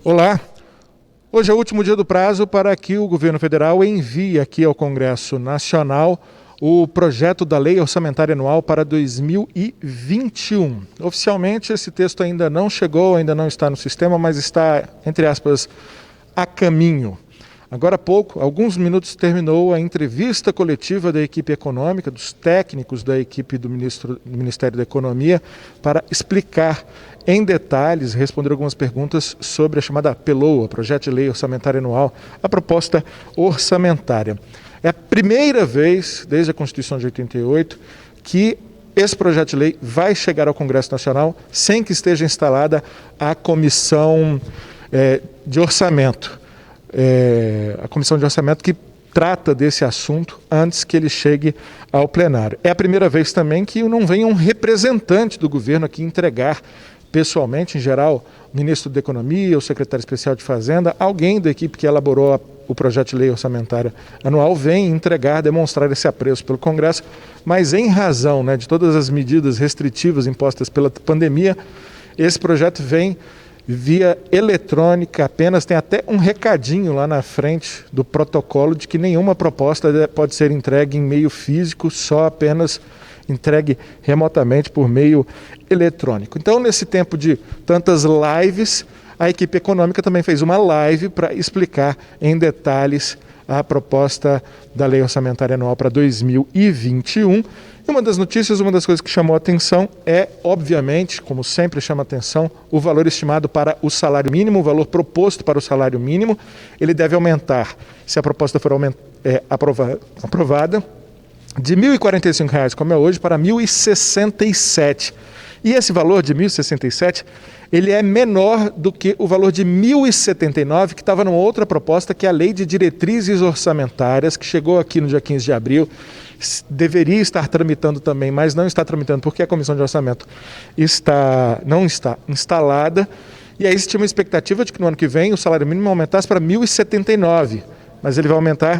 Olá, hoje é o último dia do prazo para que o governo federal envie aqui ao Congresso Nacional o projeto da Lei Orçamentária Anual para 2021. Oficialmente esse texto ainda não chegou, ainda não está no sistema, mas está, entre aspas, a caminho. Agora há pouco, alguns minutos, terminou a entrevista coletiva da equipe econômica, dos técnicos da equipe do Ministério da Economia, para explicar em detalhes, responder algumas perguntas sobre a chamada PLOA, Projeto de Lei Orçamentária Anual, a proposta orçamentária. É a primeira vez, desde a Constituição de 88, que esse projeto de lei vai chegar ao Congresso Nacional sem que esteja instalada a Comissão de Orçamento. A Comissão de Orçamento que trata desse assunto antes que ele chegue ao plenário. É a primeira vez também que não vem um representante do governo aqui entregar pessoalmente, em geral, o ministro da Economia, o secretário especial de Fazenda, alguém da equipe que elaborou o projeto de lei orçamentária anual vem entregar, demonstrar esse apreço pelo Congresso, mas em razão de todas as medidas restritivas impostas pela pandemia, esse projeto vem via eletrônica apenas, tem até um recadinho lá na frente do protocolo de que nenhuma proposta pode ser entregue em meio físico, só apenas entregue remotamente por meio eletrônico. Então, nesse tempo de tantas lives, a equipe econômica também fez uma live para explicar em detalhes a proposta da Lei Orçamentária Anual para 2021. E uma das notícias, uma das coisas que chamou a atenção é, obviamente, como sempre chama a atenção, o valor estimado para o salário mínimo, o valor proposto para o salário mínimo. Ele deve aumentar, se a proposta for aprovada, de R$ 1.045, como é hoje, para R$ 1.067. E esse valor de R$ 1.067, ele é menor do que o valor de R$ 1.079, que estava numa outra proposta, que é a Lei de Diretrizes Orçamentárias, que chegou aqui no dia 15 de abril, deveria estar tramitando também, mas não está tramitando porque a Comissão de Orçamento não está instalada. E aí se tinha uma expectativa de que no ano que vem o salário mínimo aumentasse para R$ 1.079. Mas ele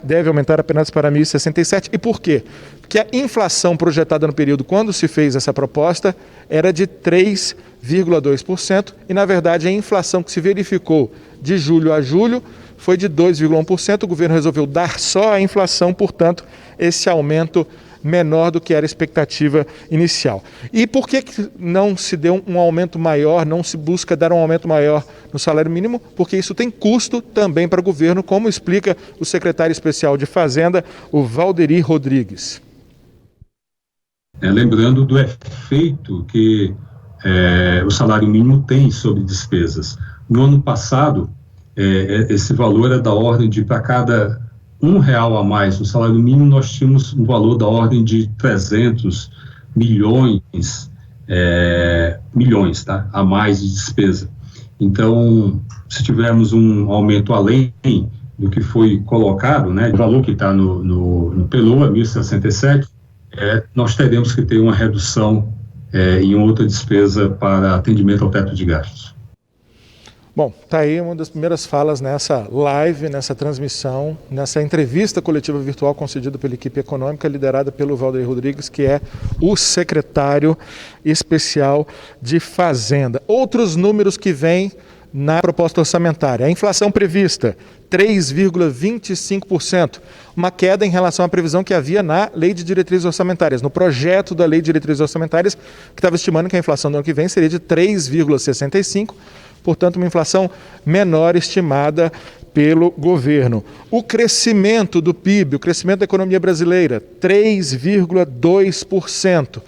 deve aumentar apenas para 1.067. E por quê? Porque a inflação projetada no período, quando se fez essa proposta, era de 3,2%, e na verdade a inflação que se verificou de julho a julho foi de 2,1%. O governo resolveu dar só a inflação, portanto, esse aumento menor do que era a expectativa inicial. E por que não se deu um aumento maior, não se busca dar um aumento maior no salário mínimo? Porque isso tem custo também para o governo, como explica o secretário especial de Fazenda, o Valderi Rodrigues. Lembrando do efeito que o salário mínimo tem sobre despesas. No ano passado, esse valor é da ordem de, para cada R$1 a mais no salário mínimo, nós tínhamos um valor da ordem de 300 milhões, a mais de despesa. Então, se tivermos um aumento além do que foi colocado, o valor que está no PLOA, 1.067, nós teremos que ter uma redução em outra despesa para atendimento ao teto de gastos. Bom, está aí uma das primeiras falas nessa live, nessa transmissão, nessa entrevista coletiva virtual concedida pela equipe econômica, liderada pelo Valderi Rodrigues, que é o secretário especial de Fazenda. Outros números que vêm na proposta orçamentária. A inflação prevista, 3,25%, uma queda em relação à previsão que havia na Lei de Diretrizes Orçamentárias, no projeto da Lei de Diretrizes Orçamentárias, que estava estimando que a inflação do ano que vem seria de 3,65%, portanto, uma inflação menor estimada pelo governo. O crescimento do PIB, o crescimento da economia brasileira, 3,2%.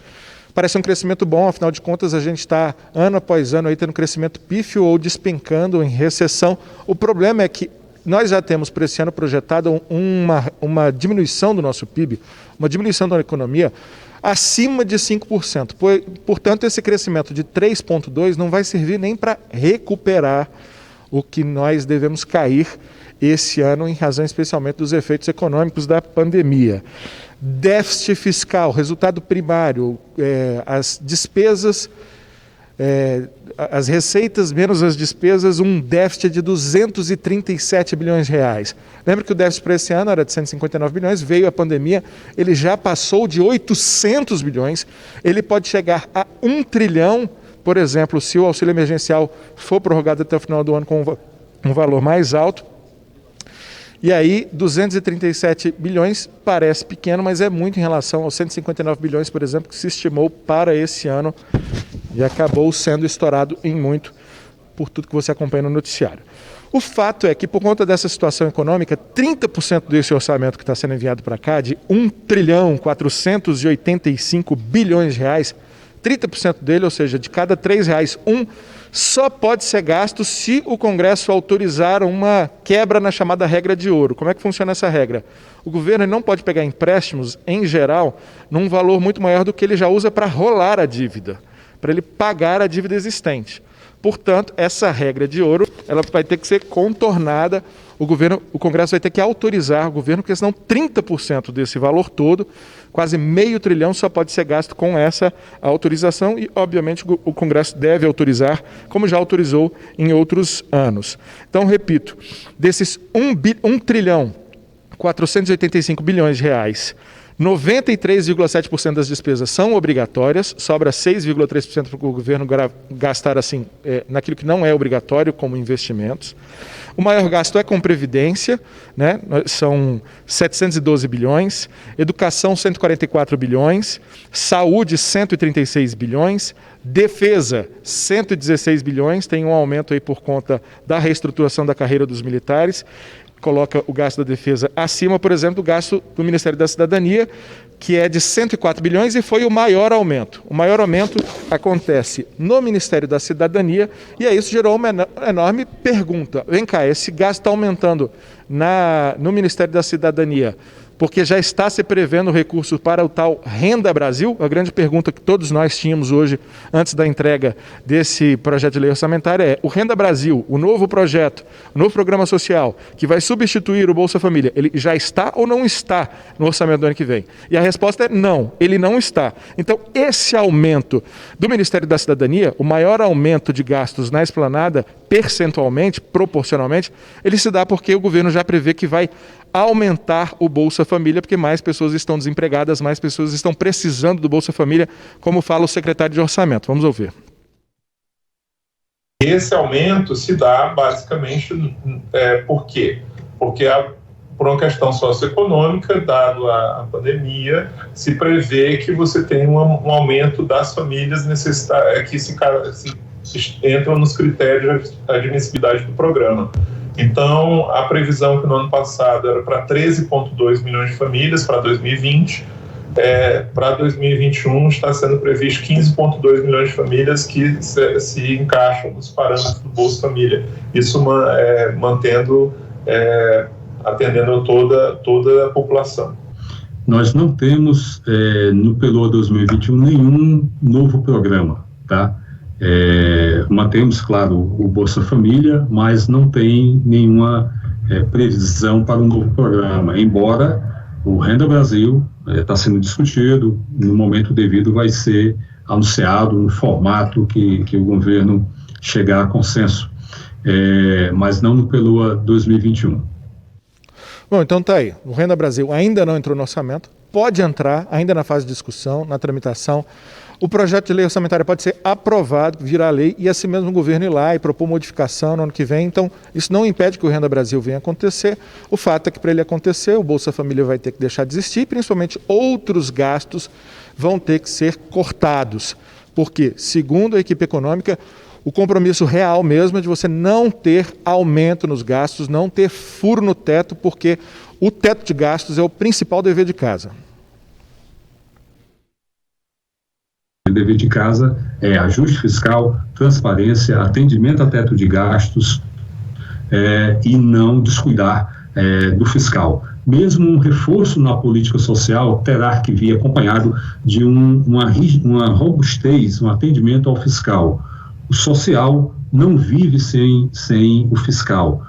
Parece um crescimento bom, afinal de contas, a gente está ano após ano aí tendo crescimento pífio ou despencando em recessão. O problema é que nós já temos para esse ano projetado uma diminuição do nosso PIB, uma diminuição da economia acima de 5%. Portanto, esse crescimento de 3,2% não vai servir nem para recuperar o que nós devemos cair esse ano, em razão especialmente dos efeitos econômicos da pandemia. Déficit fiscal, resultado primário, as despesas, as receitas menos as despesas, um déficit de 237 bilhões de reais. Lembra que o déficit para esse ano era de 159 bilhões, veio a pandemia, ele já passou de 800 bilhões, ele pode chegar a 1 trilhão, por exemplo, se o auxílio emergencial for prorrogado até o final do ano com um valor mais alto. E aí, 237 bilhões parece pequeno, mas é muito em relação aos 159 bilhões, por exemplo, que se estimou para esse ano e acabou sendo estourado em muito por tudo que você acompanha no noticiário. O fato é que, por conta dessa situação econômica, 30% desse orçamento que está sendo enviado para cá, de 1.485 bilhões de reais, 30% dele, ou seja, de cada R$3, só pode ser gasto se o Congresso autorizar uma quebra na chamada regra de ouro. Como é que funciona essa regra? O governo não pode pegar empréstimos, em geral, num valor muito maior do que ele já usa para rolar a dívida, para ele pagar a dívida existente. Portanto, essa regra de ouro, ela vai ter que ser contornada. O Congresso vai ter que autorizar o governo, porque senão 30% desse valor todo, quase R$500 bilhão, só pode ser gasto com essa autorização e, obviamente, o Congresso deve autorizar, como já autorizou em outros anos. Então, repito, desses 1.485 bilhões de reais, 93,7% das despesas são obrigatórias, sobra 6,3% para o governo gastar assim, naquilo que não é obrigatório, como investimentos. O maior gasto é com previdência, né? São 712 bilhões, educação 144 bilhões, saúde 136 bilhões, defesa 116 bilhões, tem um aumento aí por conta da reestruturação da carreira dos militares, coloca o gasto da defesa acima, por exemplo, do gasto do Ministério da Cidadania, que é de 104 bilhões e foi o maior aumento. O maior aumento acontece no Ministério da Cidadania e aí isso gerou uma enorme pergunta. Vem cá, esse gasto está aumentando no Ministério da Cidadania porque já está se prevendo recursos para o tal Renda Brasil? A grande pergunta que todos nós tínhamos hoje, antes da entrega desse projeto de lei orçamentária é: o Renda Brasil, o novo projeto, o novo programa social, que vai substituir o Bolsa Família, ele já está ou não está no orçamento do ano que vem? E a resposta é não, ele não está. Então, esse aumento do Ministério da Cidadania, o maior aumento de gastos na esplanada, percentualmente, proporcionalmente, ele se dá porque o governo já prevê que vai aumentar o Bolsa Família, porque mais pessoas estão desempregadas, mais pessoas estão precisando do Bolsa Família, como fala o secretário de Orçamento. Vamos ouvir. Esse aumento se dá basicamente por quê? Porque por uma questão socioeconômica, dado a pandemia, se prevê que você tem um aumento das famílias que se entram nos critérios de admissibilidade do programa. Então, a previsão que no ano passado era para 13,2 milhões de famílias para 2020, para 2021 está sendo previsto 15,2 milhões de famílias que se encaixam nos parâmetros do Bolsa Família. Isso atendendo toda a população. Nós não temos no PELOA 2021 nenhum novo programa, tá? Mantemos, claro, o Bolsa Família, mas não tem nenhuma previsão para um novo programa, embora o Renda Brasil está sendo discutido, no momento devido vai ser anunciado no formato que o governo chegar a consenso, mas não no PELOA 2021. Bom, então tá aí, o Renda Brasil ainda não entrou no orçamento, pode entrar ainda na fase de discussão, na tramitação. O projeto de lei orçamentária pode ser aprovado, virar lei, e assim mesmo o governo ir lá e propor modificação no ano que vem. Então, isso não impede que o Renda Brasil venha acontecer. O fato é que, para ele acontecer, o Bolsa Família vai ter que deixar de existir, principalmente outros gastos vão ter que ser cortados. Porque, segundo a equipe econômica, o compromisso real mesmo é de você não ter aumento nos gastos, não ter furo no teto, porque o teto de gastos é o principal dever de casa. O dever de casa é ajuste fiscal, transparência, atendimento a teto de gastos e não descuidar do fiscal. Mesmo um reforço na política social terá que vir acompanhado de uma robustez, um atendimento ao fiscal. O social não vive sem o fiscal.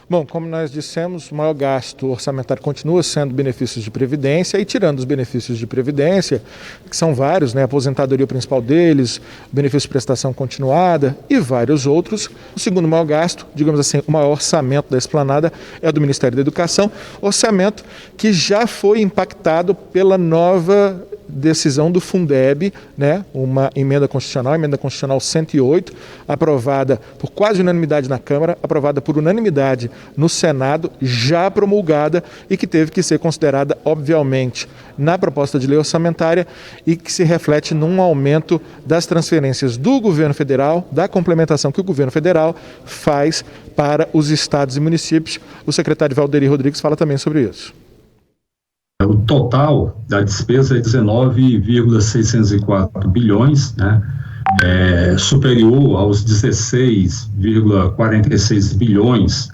Bom, como nós dissemos, o maior gasto orçamentário continua sendo benefícios de previdência, e tirando os benefícios de previdência, que são vários, né, a aposentadoria o principal deles, o benefício de prestação continuada e vários outros, o segundo maior gasto, digamos assim, o maior orçamento da esplanada é o do Ministério da Educação, orçamento que já foi impactado pela nova decisão do Fundeb, né, uma emenda constitucional 108, aprovada por quase unanimidade na Câmara, aprovada por unanimidade no Senado, já promulgada e que teve que ser considerada, obviamente, na proposta de lei orçamentária e que se reflete num aumento das transferências do governo federal, da complementação que o governo federal faz para os estados e municípios. O secretário Valderi Rodrigues fala também sobre isso. O total da despesa é 19,604 bilhões, né? Superior aos 16,46 bilhões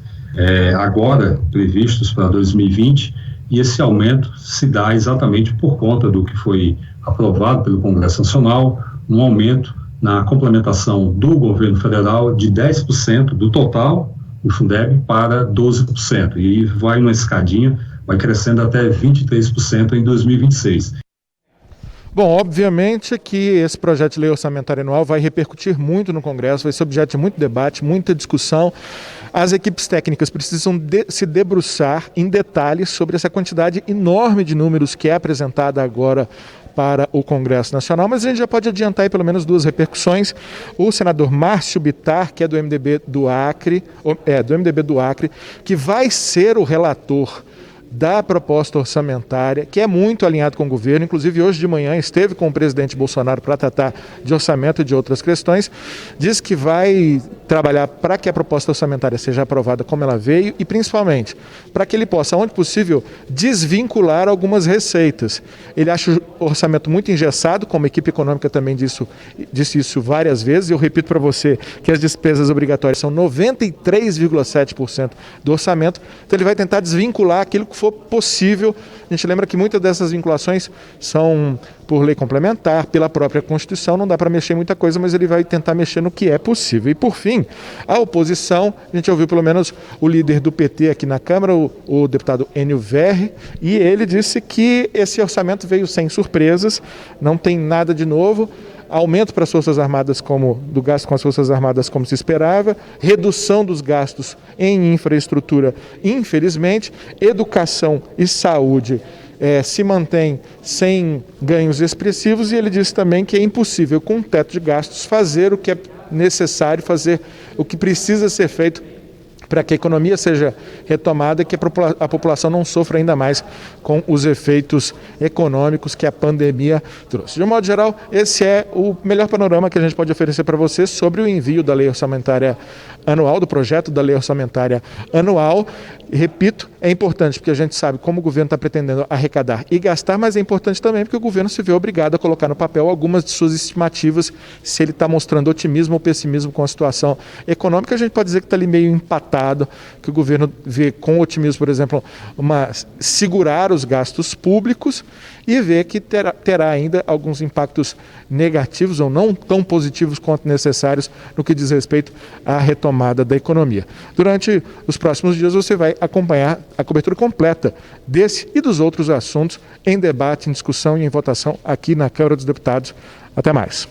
agora previstos para 2020, e esse aumento se dá exatamente por conta do que foi aprovado pelo Congresso Nacional, um aumento na complementação do governo federal de 10% do total do Fundeb para 12%, e vai numa escadinha, vai crescendo até 23% em 2026. Bom, obviamente que esse projeto de lei orçamentária anual vai repercutir muito no Congresso, vai ser objeto de muito debate, muita discussão. As equipes técnicas precisam se debruçar em detalhes sobre essa quantidade enorme de números que é apresentada agora para o Congresso Nacional, mas a gente já pode adiantar aí pelo menos duas repercussões. O senador Márcio Bittar, que é do MDB do Acre, que vai ser o relator da proposta orçamentária, que é muito alinhado com o governo, inclusive hoje de manhã esteve com o presidente Bolsonaro para tratar de orçamento e de outras questões, diz que vai trabalhar para que a proposta orçamentária seja aprovada como ela veio e principalmente para que ele possa, onde possível, desvincular algumas receitas. Ele acha o orçamento muito engessado, como a equipe econômica também disse isso várias vezes, e eu repito para você que as despesas obrigatórias são 93,7% do orçamento, então ele vai tentar desvincular aquilo que for possível. A gente lembra que muitas dessas vinculações são por lei complementar, pela própria Constituição, não dá para mexer em muita coisa, mas ele vai tentar mexer no que é possível. E por fim, a oposição, a gente ouviu pelo menos o líder do PT aqui na Câmara, o deputado Enio Verri, e ele disse que esse orçamento veio sem surpresas, não tem nada de novo, aumento para as Forças Armadas do gasto com as Forças Armadas como se esperava, redução dos gastos em infraestrutura, infelizmente, educação e saúde se mantém sem ganhos expressivos, e ele disse também que é impossível, com um teto de gastos, fazer o que é necessário, fazer o que precisa ser feito para que a economia seja retomada e que a população não sofra ainda mais com os efeitos econômicos que a pandemia trouxe. De um modo geral, esse é o melhor panorama que a gente pode oferecer para você sobre o envio da lei orçamentária anual, do projeto da lei orçamentária anual. E, repito, é importante porque a gente sabe como o governo está pretendendo arrecadar e gastar, mas é importante também porque o governo se vê obrigado a colocar no papel algumas de suas estimativas. Se ele está mostrando otimismo ou pessimismo com a situação econômica, a gente pode dizer que está ali meio empatado, que o governo vê com otimismo, por exemplo, segurar os gastos públicos, e vê que terá ainda alguns impactos negativos ou não tão positivos quanto necessários no que diz respeito à retomada da economia. Durante os próximos dias você vai acompanhar a cobertura completa desse e dos outros assuntos em debate, em discussão e em votação aqui na Câmara dos Deputados. Até mais.